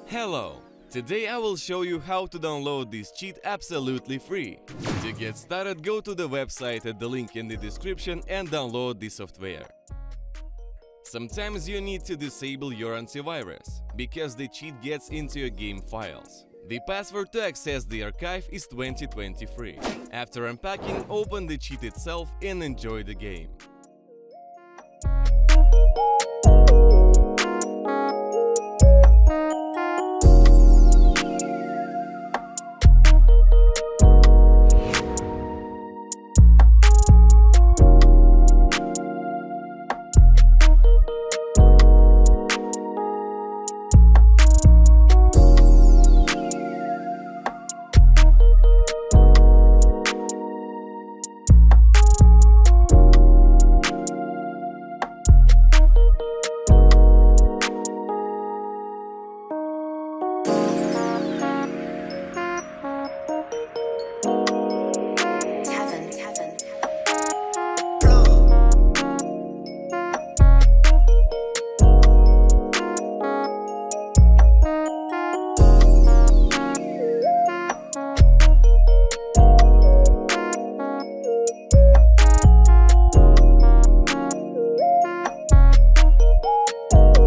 Hello! Today I will show you how to download this cheat absolutely free. To get started, go to the website at the link in the description and download the software. Sometimes you need to disable your antivirus, because the cheat gets into your game files. The password to access the archive is 2023. After unpacking, open the cheat itself and enjoy the game.